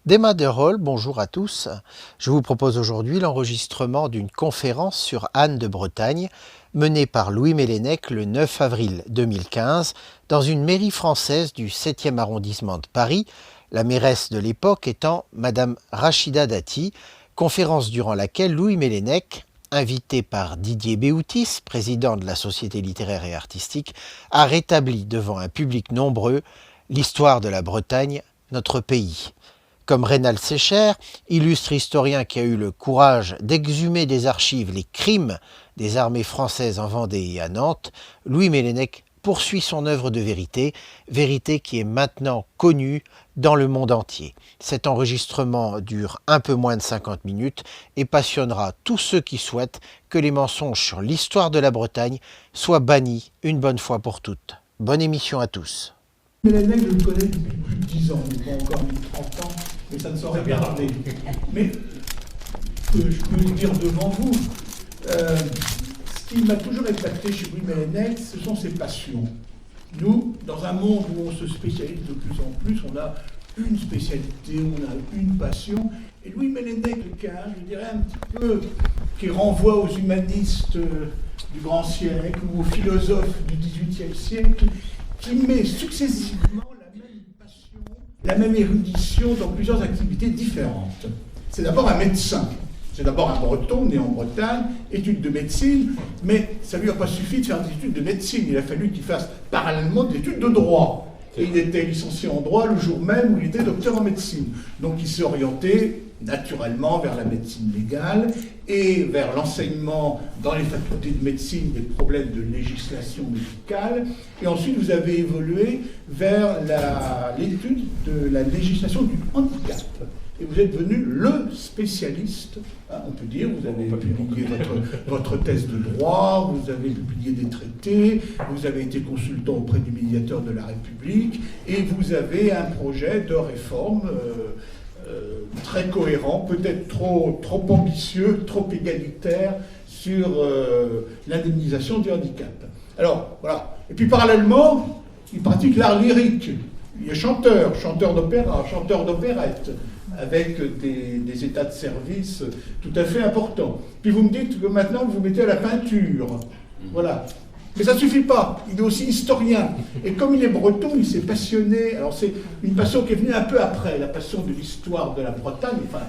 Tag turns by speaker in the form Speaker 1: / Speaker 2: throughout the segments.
Speaker 1: D'Emma Derol, bonjour à tous. Je vous propose aujourd'hui l'enregistrement d'une conférence sur Anne de Bretagne menée par Louis Mélènec le 9 avril 2015 dans une mairie française du 7e arrondissement de Paris, la mairesse de l'époque étant Madame Rachida Dati, conférence durant laquelle Louis Mélènec, invité par Didier Béoutis, président de la Société littéraire et artistique, a rétabli devant un public nombreux l'histoire de la Bretagne, notre pays. Comme Reynald Sécher, illustre historien qui a eu le courage d'exhumer des archives les crimes des armées françaises en Vendée et à Nantes, Louis Mélènec poursuit son œuvre de vérité, vérité qui est maintenant connue dans le monde entier. Cet enregistrement dure un peu moins de 50 minutes et passionnera tous ceux qui souhaitent que les mensonges sur l'histoire de la Bretagne soient bannis une bonne fois pour toutes. Bonne émission à tous.
Speaker 2: Mélènec, je le connais depuis plus de 10 ans, pas encore 30 ans, mais ça ne saurait tarder. Mais je peux le dire devant vous, ce qui m'a toujours épaté chez Louis Mélènec, ce sont ses passions. Nous, dans un monde où on se spécialise de plus en plus, on a une spécialité, on a une passion. Et Louis Mélènec, je dirais un petit peu, qui renvoie aux humanistes du grand siècle ou aux philosophes du XVIIIe siècle, qui met successivement la même passion, la même érudition dans plusieurs activités différentes. C'est d'abord un médecin, c'est d'abord un Breton né en Bretagne, études de médecine, mais ça ne lui a pas suffi de faire des études de médecine, il a fallu qu'il fasse parallèlement des études de droit. Et il était licencié en droit le jour même où il était docteur en médecine. Donc il s'est orienté naturellement vers la médecine légale et vers l'enseignement dans les facultés de médecine des problèmes de législation médicale. Et ensuite, vous avez évolué vers l'étude de la législation du handicap. Et vous êtes devenu le spécialiste, hein, on peut dire, vous avez publié votre thèse de droit, vous avez publié des traités, vous avez été consultant auprès du médiateur de la République, et vous avez un projet de réforme très cohérent, peut-être trop ambitieux, trop égalitaire sur l'indemnisation du handicap. Alors, voilà. Et puis parallèlement, il pratique l'art lyrique. Il est chanteur d'opéra, chanteur d'opérette, avec des états de service tout à fait importants. Puis vous me dites que maintenant vous vous mettez à la peinture. Voilà. Mais ça ne suffit pas, il est aussi historien. Et comme il est breton, il s'est passionné. Alors c'est une passion qui est venue un peu après, la passion de l'histoire de la Bretagne, enfin,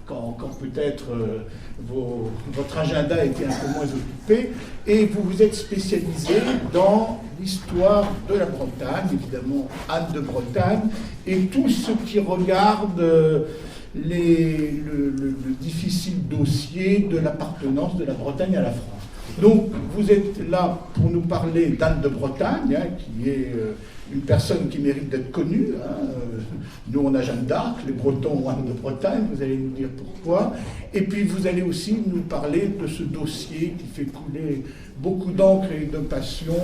Speaker 2: quand peut-être votre agenda était un peu moins occupé. Et vous vous êtes spécialisé dans l'histoire de la Bretagne, évidemment Anne de Bretagne, et tout ce qui regarde le difficile dossier de l'appartenance de la Bretagne à la France. Donc, vous êtes là pour nous parler d'Anne de Bretagne, hein, qui est une personne qui mérite d'être connue. Hein. Nous, on a Jeanne d'Arc, les Bretons ont Anne de Bretagne, vous allez nous dire pourquoi. Et puis, vous allez aussi nous parler de ce dossier qui fait couler beaucoup d'encre et de passion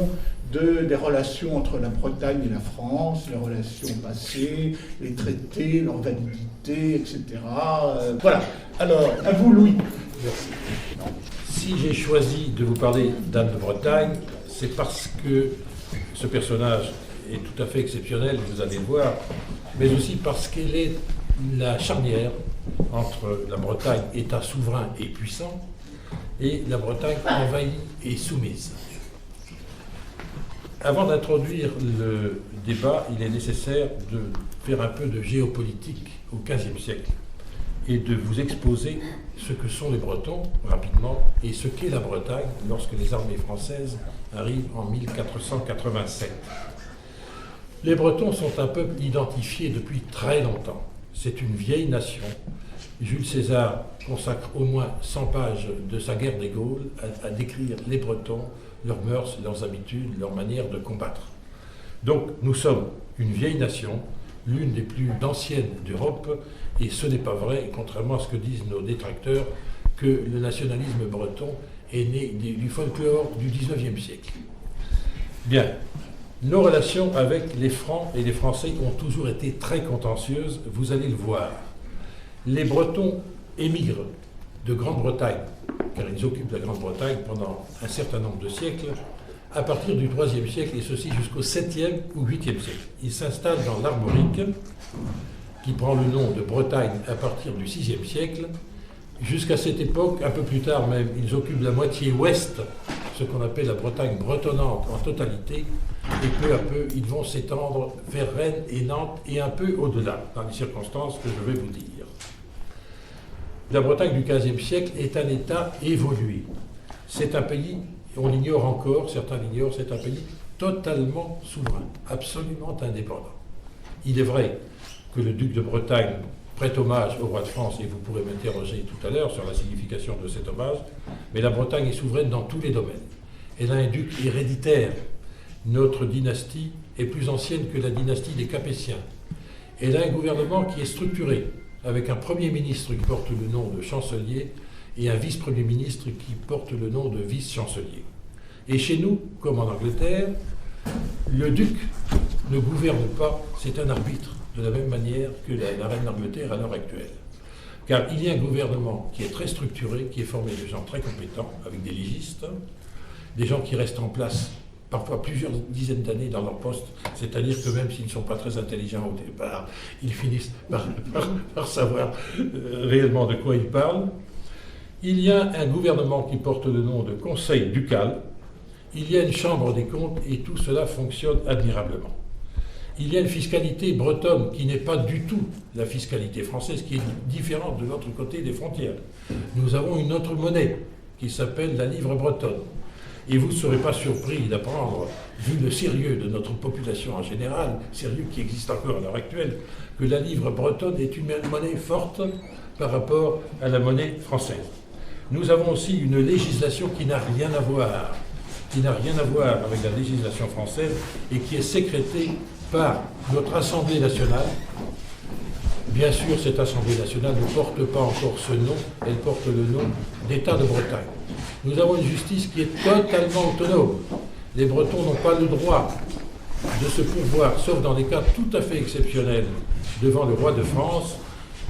Speaker 2: des relations entre la Bretagne et la France, les relations passées, les traités, leur validité, etc. Voilà. Alors, à vous, Louis.
Speaker 3: Merci. Si j'ai choisi de vous parler d'Anne de Bretagne, c'est parce que ce personnage est tout à fait exceptionnel, vous allez le voir, mais aussi parce qu'elle est la charnière entre la Bretagne, État souverain et puissant, et la Bretagne envahie et soumise. Avant d'introduire le débat, il est nécessaire de faire un peu de géopolitique au XVe siècle et de vous exposer ce que sont les Bretons, rapidement, et ce qu'est la Bretagne lorsque les armées françaises arrivent en 1487. Les Bretons sont un peuple identifié depuis très longtemps. C'est une vieille nation. Jules César consacre au moins 100 pages de sa guerre des Gaules à décrire les Bretons, leurs mœurs, leurs habitudes, leur manière de combattre. Donc nous sommes une vieille nation, l'une des plus anciennes d'Europe, et ce n'est pas vrai, contrairement à ce que disent nos détracteurs, que le nationalisme breton est né du folklore du XIXe siècle. Bien, nos relations avec les Francs et les Français ont toujours été très contentieuses, vous allez le voir. Les Bretons émigrent de Grande-Bretagne, car ils occupent la Grande-Bretagne pendant un certain nombre de siècles, à partir du IIIe siècle, et ceci jusqu'au 7e ou 8e siècle. Ils s'installent dans l'Armorique, qui prend le nom de Bretagne à partir du VIe siècle. Jusqu'à cette époque, un peu plus tard même, ils occupent la moitié ouest, ce qu'on appelle la Bretagne bretonnante en totalité, et peu à peu, ils vont s'étendre vers Rennes et Nantes et un peu au-delà, dans les circonstances que je vais vous dire. La Bretagne du XVe siècle est un État évolué. C'est un pays, on l'ignore encore, certains l'ignorent, c'est un pays totalement souverain, absolument indépendant. Il est vrai que le duc de Bretagne prête hommage au roi de France, et vous pourrez m'interroger tout à l'heure sur la signification de cet hommage, mais la Bretagne est souveraine dans tous les domaines. Elle a un duc héréditaire. Notre dynastie est plus ancienne que la dynastie des Capétiens. Elle a un gouvernement qui est structuré, avec un Premier ministre qui porte le nom de chancelier et un vice-premier ministre qui porte le nom de vice-chancelier. Et chez nous, comme en Angleterre, le duc ne gouverne pas, c'est un arbitre, de la même manière que la reine d'Angleterre à l'heure actuelle. Car il y a un gouvernement qui est très structuré, qui est formé de gens très compétents, avec des légistes, des gens qui restent en place parfois plusieurs dizaines d'années dans leur poste, c'est-à-dire que même s'ils ne sont pas très intelligents au départ, ils finissent par savoir réellement de quoi ils parlent. Il y a un gouvernement qui porte le nom de Conseil ducal, il y a une chambre des comptes et tout cela fonctionne admirablement. Il y a une fiscalité bretonne qui n'est pas du tout la fiscalité française, qui est différente de l'autre côté des frontières. Nous avons une autre monnaie qui s'appelle la livre bretonne. Et vous ne serez pas surpris d'apprendre, vu le sérieux de notre population en général, sérieux qui existe encore à l'heure actuelle, que la livre bretonne est une monnaie forte par rapport à la monnaie française. Nous avons aussi une législation qui n'a rien à voir avec la législation française et qui est sécrétée par notre Assemblée nationale. Bien sûr, cette Assemblée nationale ne porte pas encore ce nom, elle porte le nom d'État de Bretagne. Nous avons une justice qui est totalement autonome. Les Bretons n'ont pas le droit de se pourvoir, sauf dans des cas tout à fait exceptionnels, devant le roi de France,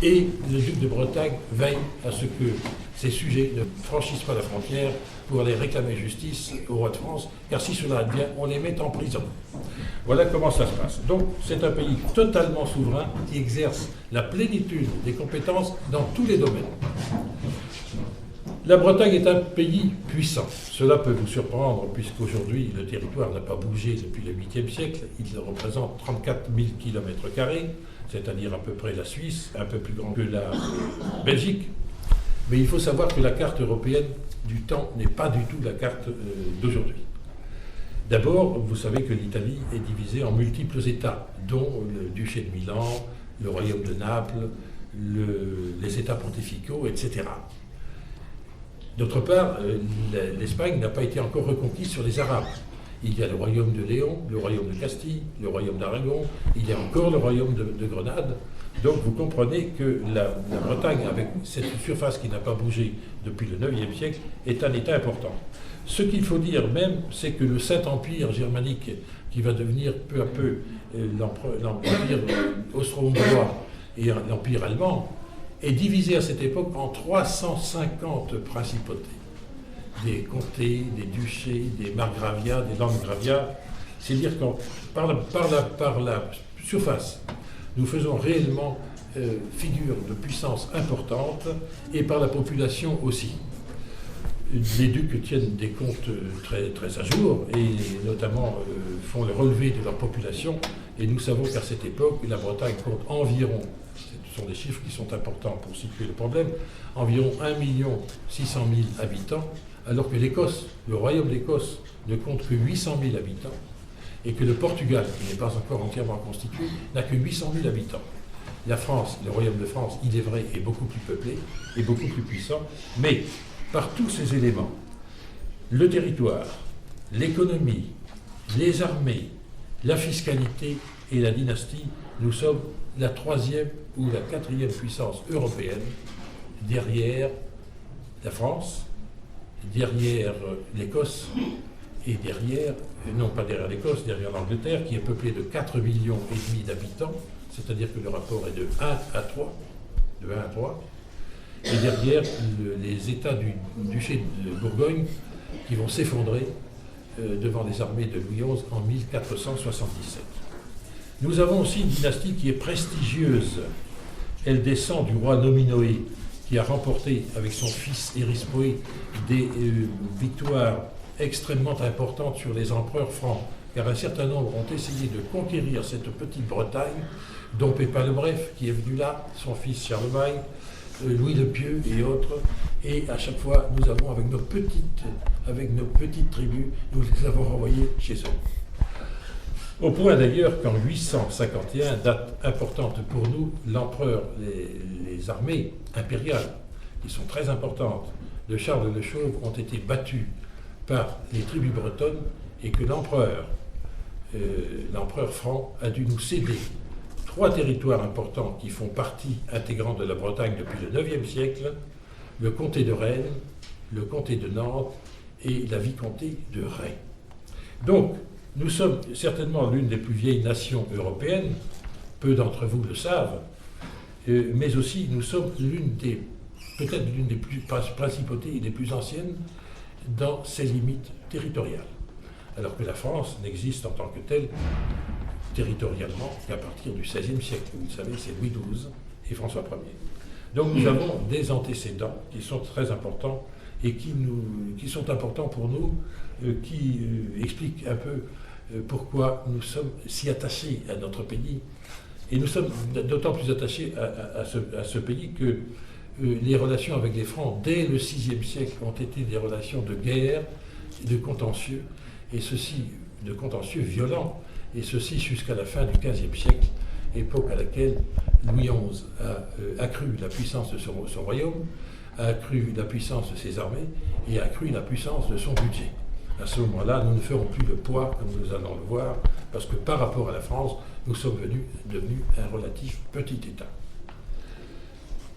Speaker 3: et le duc de Bretagne veille à ce que ces sujets ne franchissent pas la frontière pour aller réclamer justice au roi de France, car si cela advient, on les met en prison. Voilà comment ça se passe. Donc, c'est un pays totalement souverain qui exerce la plénitude des compétences dans tous les domaines. La Bretagne est un pays puissant. Cela peut vous surprendre, puisqu'aujourd'hui, le territoire n'a pas bougé depuis le 8e siècle. Il représente 34 000 km², c'est-à-dire à peu près la Suisse, un peu plus grand que la Belgique. Mais il faut savoir que la carte européenne du temps n'est pas du tout la carte d'aujourd'hui. D'abord, vous savez que l'Italie est divisée en multiples États, dont le duché de Milan, le royaume de Naples, les États pontificaux, etc. D'autre part, l'Espagne n'a pas été encore reconquise sur les Arabes. Il y a le royaume de Léon, le royaume de Castille, le royaume d'Aragon, il y a encore le royaume de Grenade. Donc vous comprenez que la Bretagne, avec cette surface qui n'a pas bougé depuis le 9e siècle, est un État important. Ce qu'il faut dire même, c'est que le Saint-Empire germanique, qui va devenir peu à peu l'Empire austro-hongrois et l'Empire allemand, est divisé à cette époque en 350 principautés. Des comtés, des duchés, des margraviats, des landgraviats. C'est-à-dire que par la surface, nous faisons réellement figure de puissance importante, et par la population aussi. Les ducs tiennent des comptes très, très à jour, et notamment font le relevé de leur population, et nous savons qu'à cette époque, la Bretagne compte environ, ce sont des chiffres qui sont importants pour situer le problème, environ 1 600 000 habitants, alors que l'Écosse, le royaume d'Écosse, ne compte que 800 000 habitants, et que le Portugal, qui n'est pas encore entièrement constitué, n'a que 800 000 habitants. La France, le royaume de France, il est vrai, est beaucoup plus peuplé, et beaucoup plus puissant, mais par tous ces éléments, le territoire, l'économie, les armées, la fiscalité et la dynastie, nous sommes la 3e ou la 4e puissance européenne, derrière la France, derrière l'Écosse, et derrière, non pas derrière l'Écosse, derrière l'Angleterre, qui est peuplée de 4,5 millions d'habitants, c'est-à-dire que le rapport est de 1 à 3, et derrière les États du duché de Bourgogne qui vont s'effondrer devant les armées de Louis XI en 1477. Nous avons aussi une dynastie qui est prestigieuse Elle descend du roi Nominoé, qui a remporté avec son fils Érispoé des victoires extrêmement importantes sur les empereurs francs, car un certain nombre ont essayé de conquérir cette petite Bretagne, dont Pépin le Bref, qui est venu là, son fils Charlemagne, Louis le Pieux et autres, et à chaque fois, nous avons, avec nos petites tribus, nous les avons renvoyés chez eux. Au point d'ailleurs qu'en 851, date importante pour nous, l'empereur, les armées impériales, qui sont très importantes, de Charles le Chauve ont été battues par les tribus bretonnes et que l'empereur franc a dû nous céder 3 territoires importants qui font partie intégrante de la Bretagne depuis le IXe siècle, le comté de Rennes, le comté de Nantes et la vicomté de Ray. Donc, nous sommes certainement l'une des plus vieilles nations européennes, peu d'entre vous le savent, mais aussi nous sommes peut-être l'une des principautés et des plus anciennes dans ses limites territoriales. Alors que la France n'existe en tant que telle territorialement qu'à partir du XVIe siècle. Vous le savez, c'est Louis XII et François Ier. Donc nous avons des antécédents qui sont très importants et qui sont importants pour nous, qui expliquent un peu pourquoi nous sommes si attachés à notre pays. Et nous sommes d'autant plus attachés à ce pays que les relations avec les Francs, dès le VIe siècle, ont été des relations de guerre, de contentieux, et ceci, de contentieux violents, et ceci jusqu'à la fin du XVe siècle, époque à laquelle Louis XI a accru la puissance de son royaume, a accru la puissance de ses armées, et a accru la puissance de son budget. À ce moment-là, nous ne ferons plus le poids, comme nous allons le voir, parce que par rapport à la France, nous sommes devenus un relatif petit État.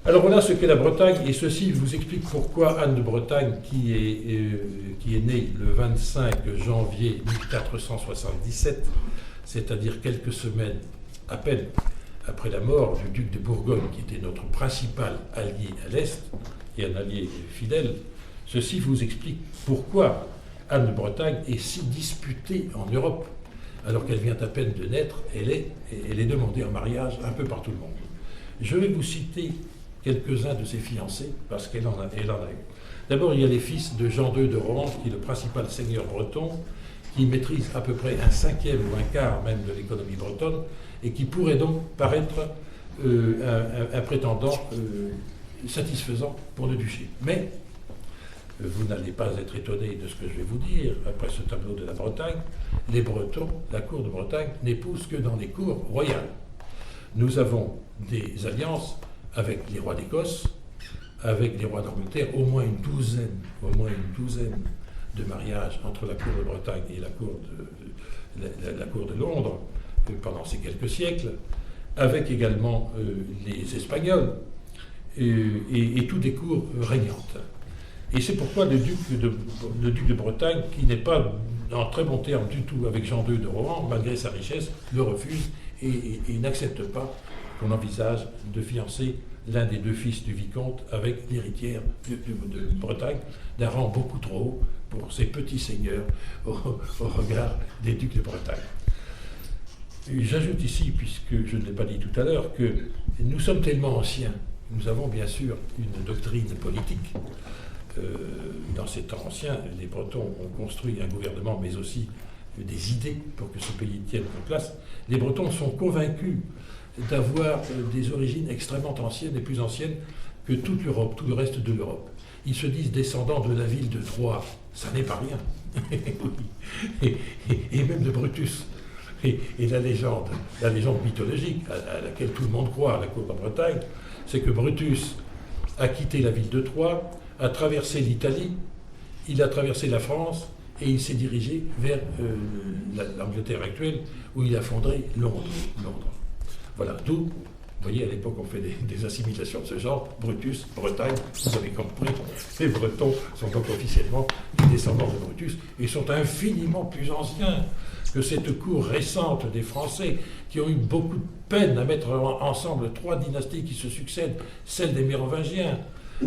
Speaker 3: Alors voilà ce qu'est la Bretagne, et ceci vous explique pourquoi Anne de Bretagne, qui est née le 25 janvier 1477, c'est-à-dire quelques semaines à peine après la mort du duc de Bourgogne, qui était notre principal allié à l'Est, et un allié fidèle, ceci vous explique pourquoi Anne de Bretagne est si disputée en Europe, alors qu'elle vient à peine de naître, elle est demandée en mariage un peu par tout le monde. Je vais vous citer quelques-uns de ses fiancés, parce qu'elle en a eu. D'abord, il y a les fils de Jean II de Rohan, qui est le principal seigneur breton, qui maîtrise à peu près un cinquième ou un quart même de l'économie bretonne, et qui pourrait donc paraître un prétendant satisfaisant pour le duché. Mais vous n'allez pas être étonné de ce que je vais vous dire, après ce tableau de la Bretagne, les Bretons, la cour de Bretagne, n'épousent que dans les cours royales. Nous avons des alliances avec les rois d'Écosse, avec les rois d'Angleterre, au moins une douzaine de mariages entre la cour de Bretagne et la cour de Londres pendant ces quelques siècles, avec également les Espagnols et toutes des cours régnantes. Et c'est pourquoi le duc de Bretagne, qui n'est pas en très bon terme du tout avec Jean II de Rohan, malgré sa richesse, le refuse et n'accepte pas qu'on envisage de fiancer l'un des 2 fils du vicomte avec l'héritière de Bretagne, d'un rang beaucoup trop haut pour ces petits seigneurs au regard des ducs de Bretagne. J'ajoute ici, puisque je ne l'ai pas dit tout à l'heure, que nous sommes tellement anciens, nous avons bien sûr une doctrine politique. Dans ces temps anciens, les Bretons ont construit un gouvernement, mais aussi des idées pour que ce pays tienne en place. Les Bretons sont convaincus d'avoir des origines extrêmement anciennes et plus anciennes que toute l'Europe, tout le reste de l'Europe. Ils se disent descendants de la ville de Troie, ça n'est pas rien. et même de Brutus. Et la légende mythologique à laquelle tout le monde croit à la cour de Bretagne, c'est que Brutus a quitté la ville de Troie, a traversé l'Italie, il a traversé la France et il s'est dirigé vers l'Angleterre actuelle où il a fondé Londres. Voilà, d'où, vous voyez, à l'époque on fait des assimilations de ce genre, Brutus, Bretagne, vous avez compris, les Bretons sont donc officiellement des descendants de Brutus et sont infiniment plus anciens que cette cour récente des Français qui ont eu beaucoup de peine à mettre ensemble 3 dynasties qui se succèdent, celle des Mérovingiens,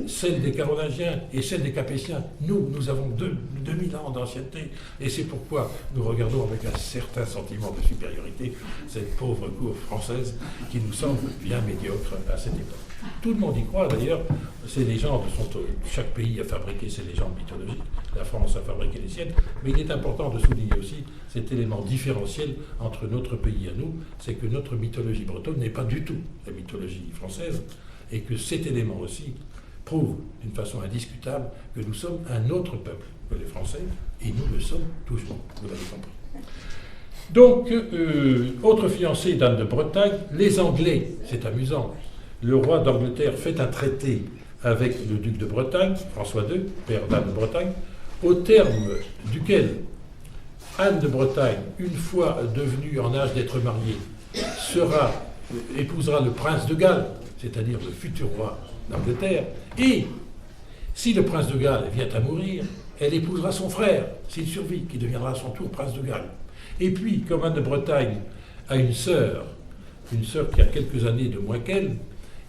Speaker 3: celle des Carolingiens et celle des Capétiens. Nous avons 2000 ans d'ancienneté, et c'est pourquoi nous regardons avec un certain sentiment de supériorité cette pauvre cour française qui nous semble bien médiocre à cette époque. Tout le monde y croit d'ailleurs, ces légendes chaque pays a fabriqué ses légendes mythologiques, la France a fabriqué les siennes, mais il est important de souligner aussi cet élément différentiel entre notre pays à nous, c'est que notre mythologie bretonne n'est pas du tout la mythologie française, et que cet élément aussi prouve d'une façon indiscutable que nous sommes un autre peuple que les Français, et nous le sommes toujours, vous l'avez compris. Donc, autre fiancé d'Anne de Bretagne, les Anglais, c'est amusant. Le roi d'Angleterre fait un traité avec le duc de Bretagne, François II, père d'Anne de Bretagne, au terme duquel Anne de Bretagne, une fois devenue en âge d'être mariée, épousera le prince de Galles, c'est-à-dire le futur roi d'Angleterre, et si le prince de Galles vient à mourir, elle épousera son frère, s'il survit, qui deviendra à son tour prince de Galles. Et puis, comme Anne de Bretagne a une sœur qui a quelques années de moins qu'elle,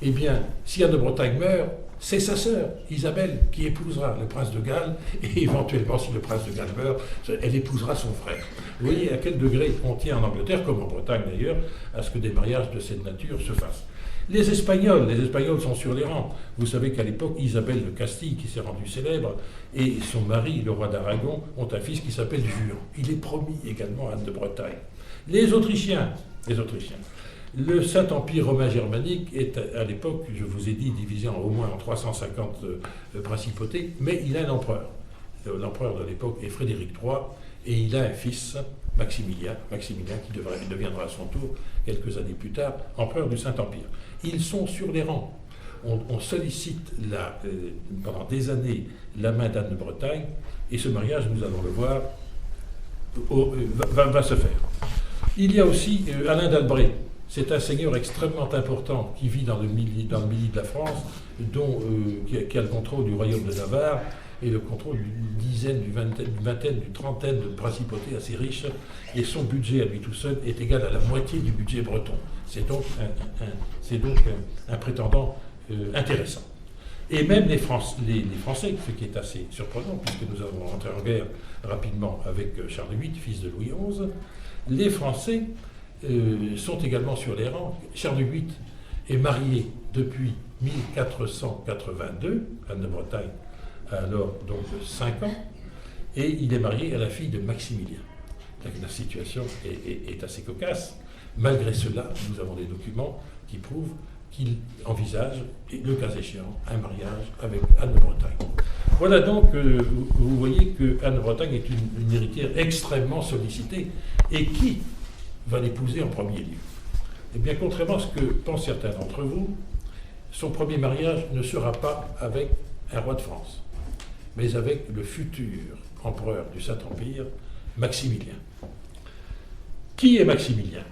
Speaker 3: eh bien, si Anne de Bretagne meurt, c'est sa sœur, Isabelle, qui épousera le prince de Galles, et éventuellement, si le prince de Galles meurt, elle épousera son frère. Vous voyez à quel degré on tient en Angleterre, comme en Bretagne d'ailleurs, à ce que des mariages de cette nature se fassent. Les Espagnols sont sur les rangs. Vous savez qu'à l'époque, Isabelle de Castille, qui s'est rendue célèbre, et son mari, le roi d'Aragon, ont un fils qui s'appelle Jure. Il est promis également à Anne de Bretagne. Les Autrichiens. Le Saint-Empire romain germanique est à l'époque, je vous ai dit, divisé au moins en 350 principautés, mais il a un empereur. L'empereur de l'époque est Frédéric III, et il a un fils, Maximilien qui deviendra à son tour, quelques années plus tard, empereur du Saint-Empire. Ils sont sur les rangs. On sollicite pendant des années la main d'Anne de Bretagne, et ce mariage, nous allons le voir, va se faire. Il y a aussi Alain d'Albret. C'est un seigneur extrêmement important qui vit dans le midi de la France, qui a le contrôle du royaume de Navarre et le contrôle d'une dizaine, d'une vingtaine, d'une trentaine de principautés assez riches, et son budget à lui tout seul est égal à la moitié du budget breton. C'est donc un prétendant intéressant. Et même les Français, ce qui est assez surprenant, puisque nous avons rentré en guerre rapidement avec Charles VIII, fils de Louis XI, les Français sont également sur les rangs. Charles VIII est marié depuis 1482, Anne de Bretagne a alors donc 5 ans, et il est marié à la fille de Maximilien. La situation est assez cocasse. Malgré cela, nous avons des documents qui prouvent qu'il envisage, le cas échéant, un mariage avec Anne de Bretagne. Voilà donc, vous voyez que Anne de Bretagne est une héritière extrêmement sollicitée, et qui va l'épouser en premier lieu? Eh bien, contrairement à ce que pensent certains d'entre vous, son premier mariage ne sera pas avec un roi de France, mais avec le futur empereur du Saint-Empire, Maximilien. Qui est Maximilien?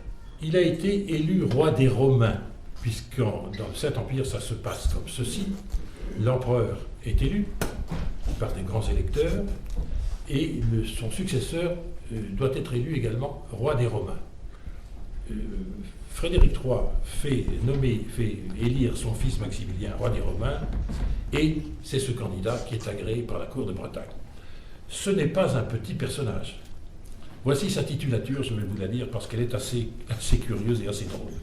Speaker 3: Il a été élu roi des Romains, puisque dans le Saint-Empire, ça se passe comme ceci. L'empereur est élu par des grands électeurs, et son successeur doit être élu également roi des Romains. Frédéric III fait élire son fils Maximilien roi des Romains, et c'est ce candidat qui est agréé par la cour de Bretagne. Ce n'est pas un petit personnage. Voici sa titulature, je vais vous la lire parce qu'elle est assez curieuse et assez drôle.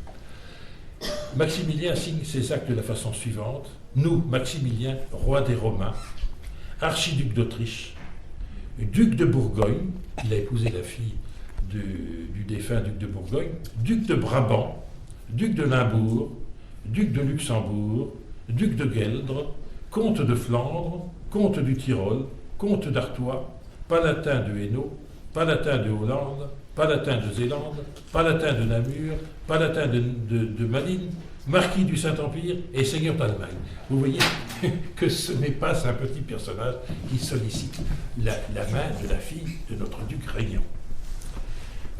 Speaker 3: Maximilien signe ses actes de la façon suivante. Nous, Maximilien, roi des Romains, archiduc d'Autriche, duc de Bourgogne, il a épousé la fille du défunt duc de Bourgogne, duc de Brabant, duc de Limbourg, duc de Luxembourg, duc de Gueldre, comte de Flandre, comte du Tyrol, comte d'Artois, palatin de Hainaut, palatin de Hollande, palatin de Zélande, palatin de Namur, palatin de Malines, marquis du Saint-Empire et seigneur d'Allemagne. Vous voyez que ce n'est pas un petit personnage qui sollicite la main de la fille de notre duc régnant.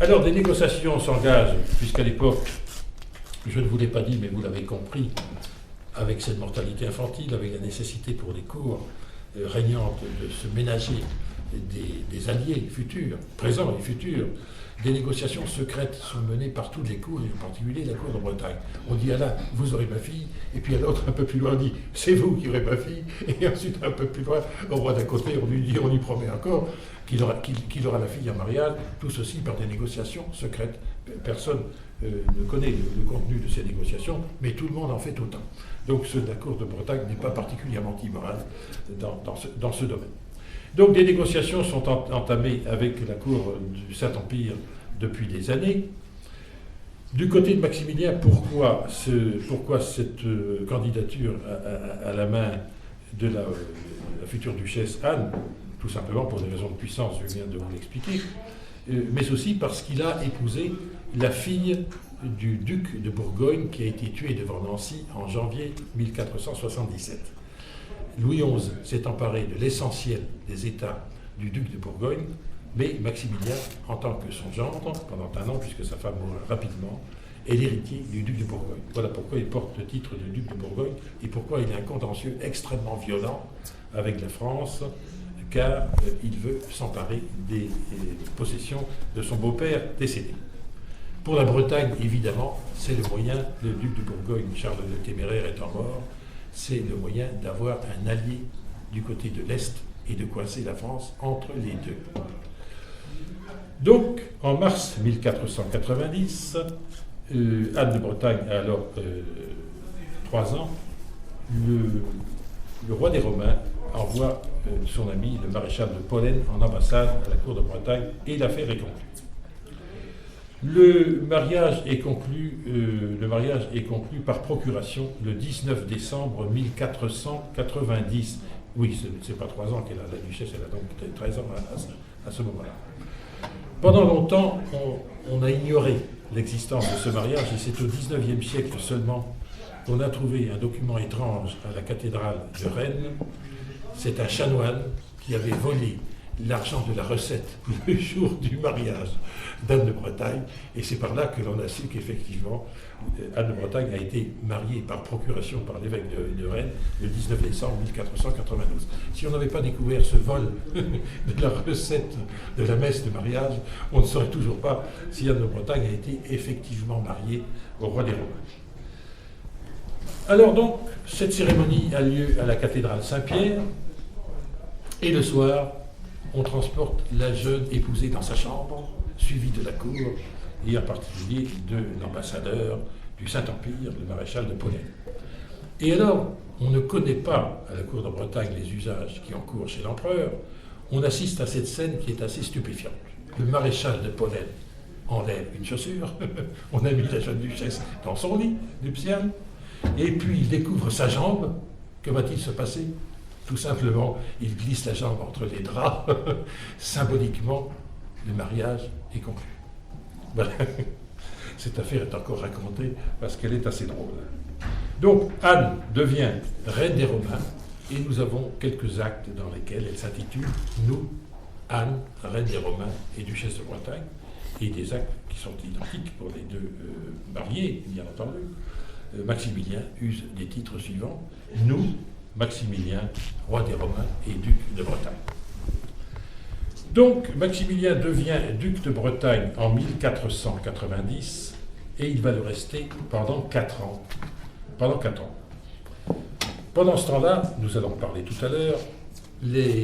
Speaker 3: Alors des négociations s'engagent, puisqu'à l'époque, je ne vous l'ai pas dit, mais vous l'avez compris, avec cette mortalité infantile, avec la nécessité pour les cours régnantes de se ménager des alliés futurs, présents et futurs. Des négociations secrètes sont menées par toutes les cours, et en particulier la cour de Bretagne. On dit à l'un, vous aurez ma fille, et puis à l'autre, un peu plus loin, on dit, c'est vous qui aurez ma fille, et ensuite, un peu plus loin, au roi d'à côté, on lui dit, on y promet encore qu'il aura la fille en mariage, tout ceci par des négociations secrètes. Personne ne connaît le contenu de ces négociations, mais tout le monde en fait autant. Donc ceux de la cour de Bretagne n'est pas particulièrement immoral dans ce domaine. Donc des négociations sont entamées avec la cour du Saint-Empire depuis des années. Du côté de Maximilien, pourquoi cette candidature à la main de la future duchesse Anne? Tout simplement pour des raisons de puissance, je viens de vous l'expliquer, mais aussi parce qu'il a épousé la fille du duc de Bourgogne qui a été tué devant Nancy en janvier 1477. Louis XI s'est emparé de l'essentiel des États du duc de Bourgogne, mais Maximilien, en tant que son gendre, pendant un an, puisque sa femme mourra rapidement, est l'héritier du duc de Bourgogne. Voilà pourquoi il porte le titre de duc de Bourgogne et pourquoi il a un contentieux extrêmement violent avec la France, car il veut s'emparer des possessions de son beau-père décédé. Pour la Bretagne, évidemment, c'est le moyen, le duc de Bourgogne, Charles le Téméraire étant mort, c'est le moyen d'avoir un allié du côté de l'Est et de coincer la France entre les deux. Donc, en mars 1490, Anne de Bretagne a alors 3 ans, le roi des Romains envoie son ami, le maréchal de Pollen, en ambassade à la cour de Bretagne, et l'affaire est conclue. Le mariage est conclu par procuration le 19 décembre 1490. Oui, c'est pas 3 ans qu'elle a, la duchesse, elle a donc 13 ans à ce moment-là. Pendant longtemps, on a ignoré l'existence de ce mariage, et c'est au XIXe siècle seulement qu'on a trouvé un document étrange à la cathédrale de Rennes. C'est un chanoine qui avait volé l'argent de la recette le jour du mariage d'Anne de Bretagne, et c'est par là que l'on a su qu'effectivement Anne de Bretagne a été mariée par procuration par l'évêque de Rennes le 19 décembre 1492. Si on n'avait pas découvert ce vol de la recette de la messe de mariage, on ne saurait toujours pas si Anne de Bretagne a été effectivement mariée au roi des Romains. Alors donc, cette cérémonie a lieu à la cathédrale Saint-Pierre, et le soir, on transporte la jeune épousée dans sa chambre, suivie de la cour, et en particulier de l'ambassadeur du Saint-Empire, le maréchal de Pollen. Et alors, on ne connaît pas à la cour de Bretagne les usages qui ont cours chez l'empereur. On assiste à cette scène qui est assez stupéfiante. Le maréchal de Pollen enlève une chaussure, on a mis la jeune duchesse dans son lit nuptial, et puis il découvre sa jambe. Que va-t-il se passer? Tout simplement, il glisse la jambe entre les draps. Symboliquement, le mariage est conclu. Voilà. Cette affaire est encore racontée parce qu'elle est assez drôle. Donc, Anne devient reine des Romains, et nous avons quelques actes dans lesquels elle s'intitule « Nous, Anne, reine des Romains et duchesse de Bretagne », et des actes qui sont identiques pour les deux mariés, bien entendu. Maximilien use des titres suivants. « Nous, Maximilien, roi des Romains et duc de Bretagne ». Donc, Maximilien devient duc de Bretagne en 1490, et il va le rester pendant 4 ans. Pendant ce temps-là, nous allons parler tout à l'heure,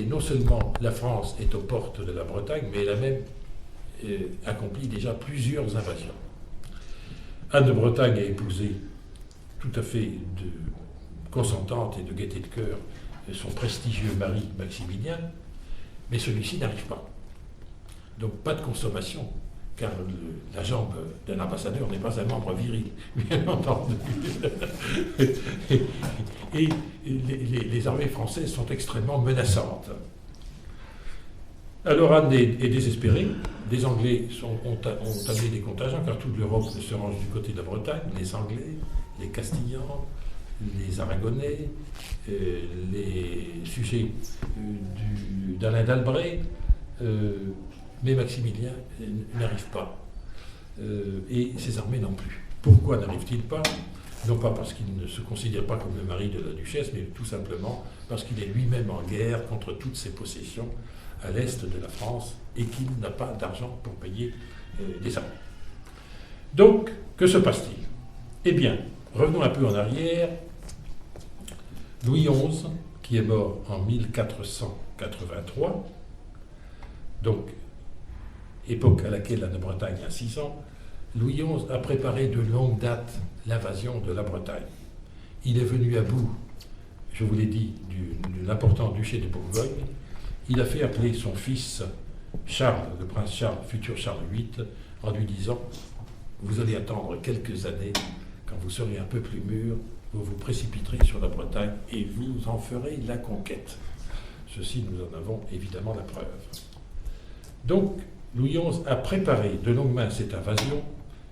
Speaker 3: non seulement la France est aux portes de la Bretagne, mais elle a même accompli déjà plusieurs invasions. Anne de Bretagne a épousé tout à fait consentante et de gaieté de cœur son prestigieux mari Maximilien, mais celui-ci n'arrive pas. Donc pas de consommation, car la jambe d'un ambassadeur n'est pas un membre viril, bien entendu. Et les armées françaises sont extrêmement menaçantes. Alors Anne est désespérée. Les Anglais ont amené des contingents, car toute l'Europe se range du côté de la Bretagne, les Anglais, les Castillans, les Aragonais, les sujets d'Alain d'Albret, mais Maximilien n'arrive pas, et ses armées non plus. Pourquoi n'arrive-t-il pas? Non pas parce qu'il ne se considère pas comme le mari de la duchesse, mais tout simplement parce qu'il est lui-même en guerre contre toutes ses possessions à l'est de la France et qu'il n'a pas d'argent pour payer des armes. Donc, que se passe-t-il? Eh bien, revenons un peu en arrière. Louis XI, qui est mort en 1483, donc époque à laquelle la Bretagne a 6 ans, Louis XI a préparé de longue date l'invasion de la Bretagne. Il est venu à bout, je vous l'ai dit, de l'important duché de Bourgogne. Il a fait appeler son fils Charles, le prince Charles, futur Charles VIII, en lui disant « Vous allez attendre quelques années, quand vous serez un peu plus mûr, vous vous précipiterez sur la Bretagne et vous en ferez la conquête. » Ceci, nous en avons évidemment la preuve. Donc, Louis XI a préparé de longue main cette invasion.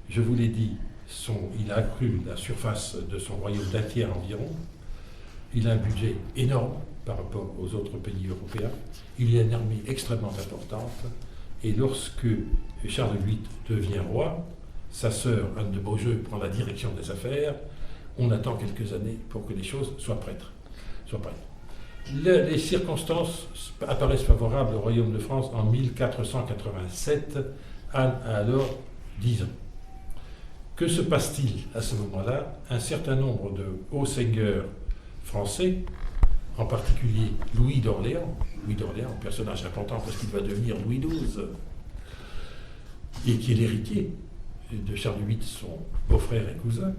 Speaker 3: Je vous l'ai dit, il a accru la surface de son royaume d'1 tiers environ. Il a un budget énorme par rapport aux autres pays européens. Il y a une armée extrêmement importante. Et lorsque Charles VIII devient roi, sa sœur Anne de Beaujeu prend la direction des affaires. On attend quelques années pour que les choses soient prêtes. Les circonstances apparaissent favorables au royaume de France en 1487. Anne a alors 10 ans. Que se passe-t-il à ce moment-là? Un certain nombre de hauts seigneurs français, en particulier Louis d'Orléans, personnage important parce qu'il va devenir Louis XII, et qui est l'héritier de Charles VIII, son beau-frère et cousin,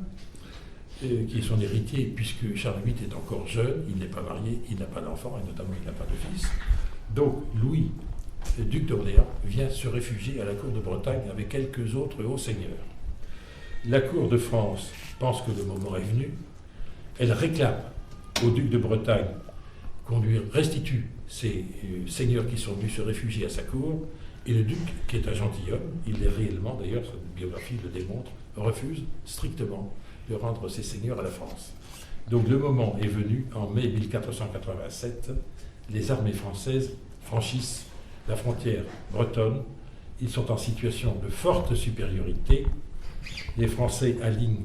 Speaker 3: qui est son héritier, puisque Charles VIII est encore jeune, il n'est pas marié, il n'a pas d'enfant, et notamment il n'a pas de fils. Donc Louis, duc d'Orléans, vient se réfugier à la cour de Bretagne avec quelques autres hauts seigneurs. La cour de France pense que le moment est venu. Elle réclame au duc de Bretagne qu'on lui restitue ces seigneurs qui sont venus se réfugier à sa cour. Et le duc, qui est un gentilhomme, il l'est réellement, d'ailleurs, sa biographie le démontre, refuse strictement de rendre ces seigneurs à la France. Donc le moment est venu, en mai 1487, les armées françaises franchissent la frontière bretonne. Ils sont en situation de forte supériorité. Les Français alignent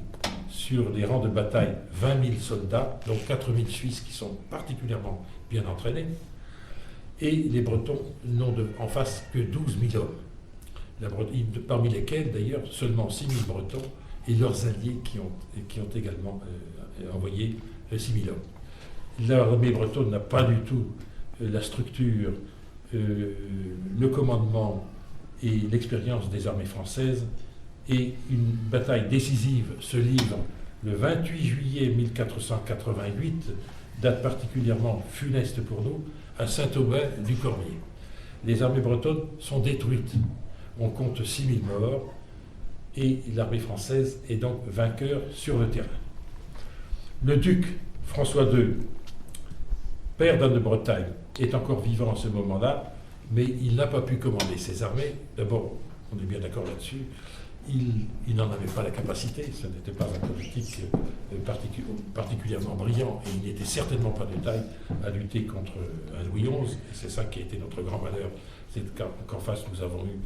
Speaker 3: sur les rangs de bataille 20 000 soldats, dont 4 000 Suisses qui sont particulièrement bien entraînés. Et les Bretons n'ont en face que 12 000 hommes. Parmi lesquels, d'ailleurs, seulement 6 000 Bretons et leurs alliés qui ont également envoyé 6 000 hommes. L'armée bretonne n'a pas du tout la structure, le commandement et l'expérience des armées françaises, et une bataille décisive se livre le 28 juillet 1488, date particulièrement funeste pour nous, à Saint-Aubin-du-Cormier. Les armées bretonnes sont détruites. On compte 6 000 morts et l'armée française est donc vainqueur sur le terrain. Le duc François II, père d'Anne de Bretagne, est encore vivant en ce moment-là, mais il n'a pas pu commander ses armées. D'abord, on est bien d'accord là-dessus, il n'en avait pas la capacité, ce n'était pas un politique particulièrement brillant, et il n'était certainement pas de taille à lutter contre un Louis XI, et c'est ça qui a été notre grand malheur, c'est qu'en face nous avons eu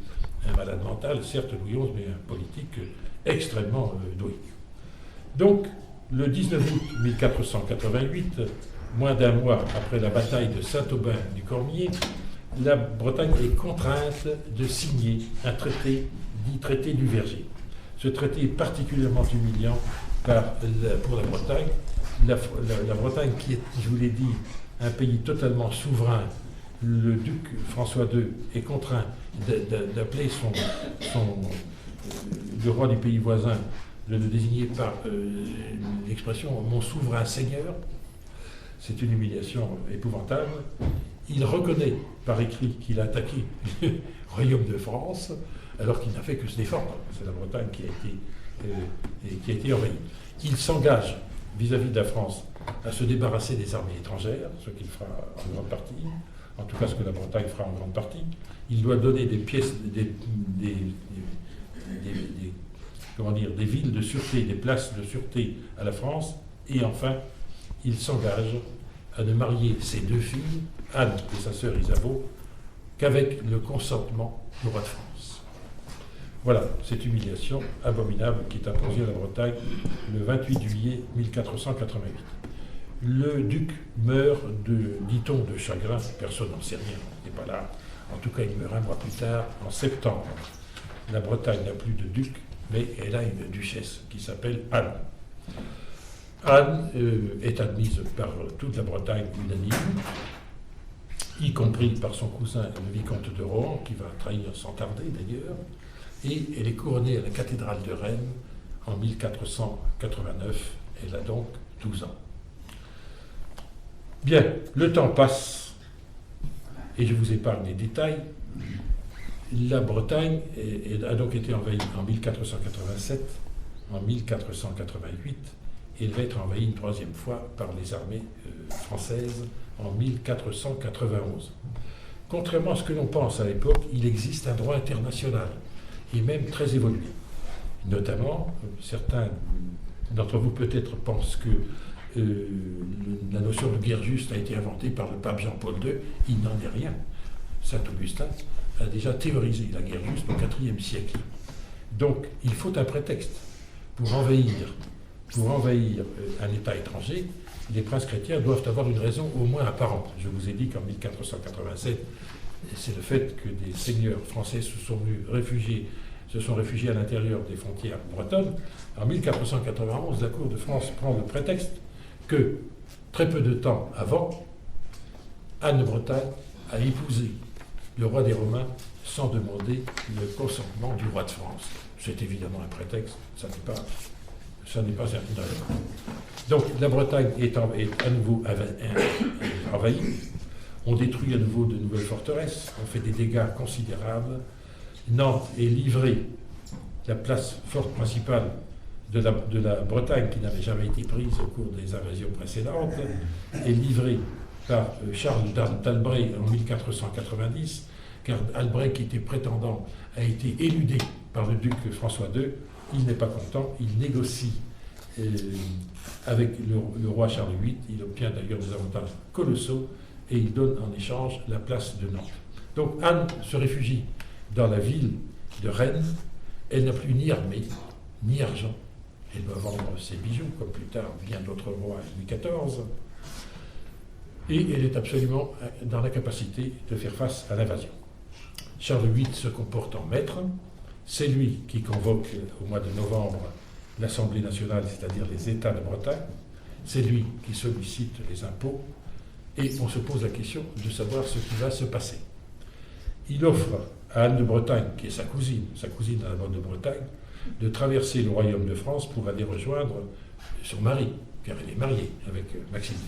Speaker 3: un malade mental, certes Louis XI, mais un politique extrêmement doué. Donc, le 19 août 1488, moins d'un mois après la bataille de Saint-Aubin-du-Cormier, la Bretagne est contrainte de signer un traité dit traité du Verger. Ce traité est particulièrement humiliant pour la Bretagne. La Bretagne, qui est, je vous l'ai dit, un pays totalement souverain, le duc François II est contraint d'appeler le roi du pays voisin, de le désigner par l'expression « mon souverain seigneur ». C'est une humiliation épouvantable. Il reconnaît par écrit qu'il a attaqué le royaume de France, alors qu'il n'a fait que se défendre. C'est la Bretagne qui a été envahie. Il s'engage vis-à-vis de la France à se débarrasser des armées étrangères, ce qu'il fera en grande partie, en tout cas ce que la Bretagne fera en grande partie. Il doit donner des pièces, des villes de sûreté, des places de sûreté à la France, et enfin, il s'engage à ne marier ses 2 filles, Anne et sa sœur Isabeau, qu'avec le consentement du roi de France. Voilà cette humiliation abominable qui est imposée à la Bretagne le 28 juillet 1488. le duc meurt dit-on, de chagrin, personne n'en sait rien, on n'est pas là. En tout cas, il meurt un mois plus tard, en septembre. La Bretagne n'a plus de duc, mais elle a une duchesse qui s'appelle Anne. Anne est admise par toute la Bretagne unanime, y compris par son cousin le vicomte de Rohan, qui va trahir sans tarder d'ailleurs, et elle est couronnée à la cathédrale de Rennes en 1489. Elle a donc 12 ans. Bien, le temps passe, et je vous épargne les détails. La Bretagne a donc été envahie en 1487, en 1488, et elle va être envahie une troisième fois par les armées françaises en 1491. Contrairement à ce que l'on pense à l'époque, il existe un droit international, et même très évolué. Notamment, certains d'entre vous peut-être pensent que la notion de guerre juste a été inventée par le pape Jean-Paul II. Il n'en est rien. Saint Augustin a déjà théorisé la guerre juste au IVe siècle. Donc, il faut un prétexte pour envahir un État étranger. Les princes chrétiens doivent avoir une raison au moins apparente. Je vous ai dit qu'en 1487, c'est le fait que des seigneurs français se sont réfugiés à l'intérieur des frontières bretonnes. En 1491, la Cour de France prend le prétexte que, très peu de temps avant, Anne de Bretagne a épousé le roi des Romains sans demander le consentement du roi de France. C'est évidemment un prétexte, ça n'est pas certain. Donc la Bretagne est à nouveau envahie, on détruit à nouveau de nouvelles forteresses, on fait des dégâts considérables. Nantes est livrée, la place forte principale de la Bretagne, qui n'avait jamais été prise au cours des invasions précédentes, est livrée par Charles d'Albret en 1490, car Albret, qui était prétendant, a été éludé par le duc François II. Il n'est pas content, il négocie avec le roi Charles VIII, il obtient d'ailleurs des avantages colossaux, et il donne en échange la place de Nantes. Donc Anne se réfugie dans la ville de Rennes. Elle n'a plus ni armée, ni argent. Elle doit vendre ses bijoux, comme plus tard bien d'autres rois et Louis XIV. Et elle est absolument dans la capacité de faire face à l'invasion. Charles VIII se comporte en maître. C'est lui qui convoque au mois de novembre l'Assemblée nationale, c'est-à-dire les États de Bretagne. C'est lui qui sollicite les impôts. Et on se pose la question de savoir ce qui va se passer. Il offre à Anne de Bretagne, qui est sa cousine à la bande de Bretagne, de traverser le royaume de France pour aller rejoindre son mari, car elle est mariée avec Maximilien.